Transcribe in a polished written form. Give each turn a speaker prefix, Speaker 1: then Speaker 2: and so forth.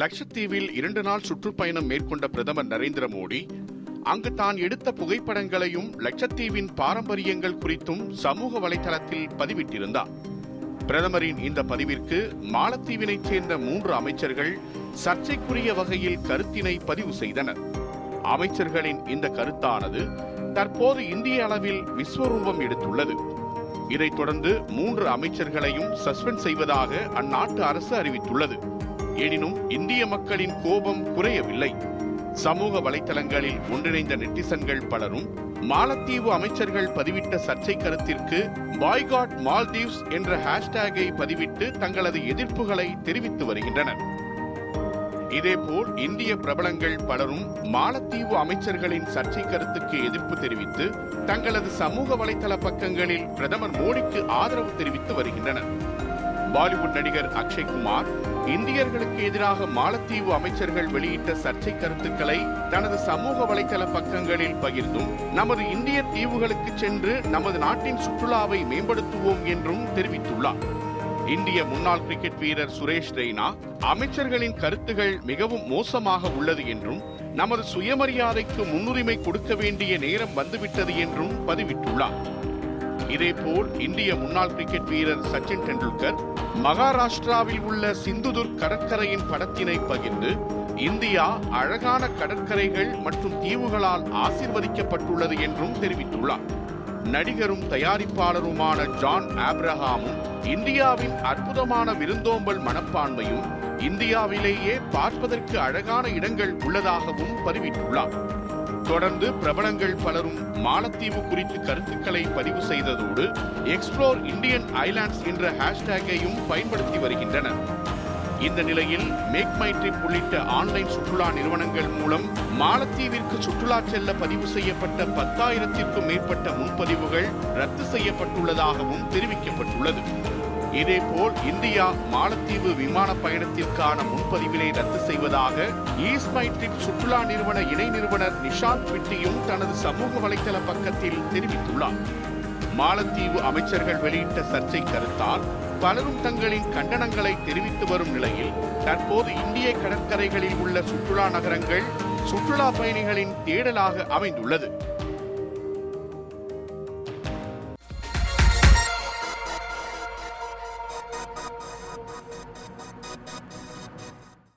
Speaker 1: லட்சத்தீவில் 2 நாள் சுற்றுப்பயணம் மேற்கொண்ட பிரதமர் நரேந்திர மோடி அங்கு தான் எடுத்த புகைப்படங்களையும் லட்சத்தீவின் பாரம்பரியங்கள் குறித்தும் சமூக வலைதளத்தில் பதிவிட்டிருந்தார். பிரதமரின் இந்த பதிவிற்கு மாலத்தீவினைச் சேர்ந்த 3 அமைச்சர்கள் சர்ச்சைக்குரிய வகையில் கருத்தினை பதிவு செய்தனர். அமைச்சர்களின் இந்த கருத்தானது தற்போது இந்திய அளவில் விஸ்வரூபம் எடுத்துள்ளது. இதைத் தொடர்ந்து 3 அமைச்சர்களையும் சஸ்பெண்ட் செய்வதாக அந்நாட்டு அரசு அறிவித்துள்ளது. எனினும் இந்திய மக்களின் கோபம் குறையவில்லை. சமூக வலைதளங்களில் ஒன்றிணைந்த நெட்டிசன்கள் பலரும் மாலத்தீவு அமைச்சர்கள் பதிவிட்ட சர்ச்சை கருத்திற்கு பாய்காட் மால்தீவ்ஸ் என்ற ஹேஷ்டேகை பதிவிட்டு தங்களது எதிர்ப்புகளை தெரிவித்து வருகின்றனர். இதேபோல் இந்திய பிரபலங்கள் பலரும் மாலத்தீவு அமைச்சர்களின் சர்ச்சை கருத்துக்கு எதிர்ப்பு தெரிவித்து தங்களது சமூக வலைதள பக்கங்களில் பிரதமர் மோடிக்கு ஆதரவு தெரிவித்து வருகின்றனர். பாலிவுட் நடிகர் அக்ஷய் குமார் இந்தியர்களுக்கு எதிராக மாலத்தீவு அமைச்சர்கள் வெளியிட்ட சர்ச்சை கருத்துக்களை தனது சமூக வலைதள பக்கங்களில் பகிர்ந்தும் நமது இந்திய தீவுகளுக்கு சென்று நமது நாட்டின் சுற்றுலாவை மேம்படுத்துவோம் என்றும் தெரிவித்துள்ளார். இந்திய முன்னாள் கிரிக்கெட் வீரர் சுரேஷ் ரெய்னா அமைச்சர்களின் கருத்துகள் மிகவும் மோசமாக உள்ளது என்றும் நமது சுயமரியாதைக்கு முன்னுரிமை கொடுக்க வேண்டிய நேரம் வந்துவிட்டது என்றும் பதிவிட்டுள்ளார். இதேபோல் இந்திய முன்னாள் கிரிக்கெட் வீரர் சச்சின் டெண்டுல்கர் மகாராஷ்டிராவில் உள்ள சிந்துதுர்க் கடற்கரையின் படத்தினை பகிர்ந்து இந்தியா அழகான கடற்கரைகள் மற்றும் தீவுகளால் ஆசீர்வதிக்கப்பட்டுள்ளது என்றும் தெரிவித்துள்ளார். நடிகரும் தயாரிப்பாளருமான ஜான் ஆப்ரஹாமும் இந்தியாவின் அற்புதமான விருந்தோம்பல் மனப்பான்மையும் இந்தியாவிலேயே பார்ப்பதற்கு அழகான இடங்கள் உள்ளதாகவும் பதிவிட்டுள்ளார். தொடர்ந்து பிரபலங்கள் பலரும் மாலத்தீவு குறித்து கருத்துக்களை பதிவு செய்ததோடு எக்ஸ்ப்ளோர் இந்தியன் ஐலாண்ட்ஸ் என்ற ஹேஷ்டேகையும் பயன்படுத்தி வருகின்றனர். இந்த நிலையில் மேக் மை ட்ரிப் உள்ளிட்ட ஆன்லைன் சுற்றுலா நிறுவனங்கள் மூலம் மாலத்தீவிற்கு சுற்றுலா செல்ல பதிவு செய்யப்பட்ட 10,000க்கும் மேற்பட்ட முன்பதிவுகள் ரத்து செய்யப்பட்டுள்ளதாகவும் தெரிவிக்கப்பட்டுள்ளது. இதேபோல் இந்தியா மாலத்தீவு விமான பயணத்திற்கான முன்பதிவினை ரத்து செய்வதாக ஈஸ்ட் மை ட்ரிப் சுற்றுலா நிறுவன இணை நிறுவனர் நிஷாந்த் பிட்டியும் தனது சமூக வலைதள பக்கத்தில் தெரிவித்துள்ளார். மாலத்தீவு அமைச்சர்கள் வெளியிட்ட சர்ச்சை கருத்தால் பலரும் தங்களின் கண்டனங்களை தெரிவித்து வரும் நிலையில் தற்போது இந்திய கடற்கரைகளில் உள்ள சுற்றுலா நகரங்கள் சுற்றுலா பயணிகளின் தேடலாக அமைந்துள்ளது.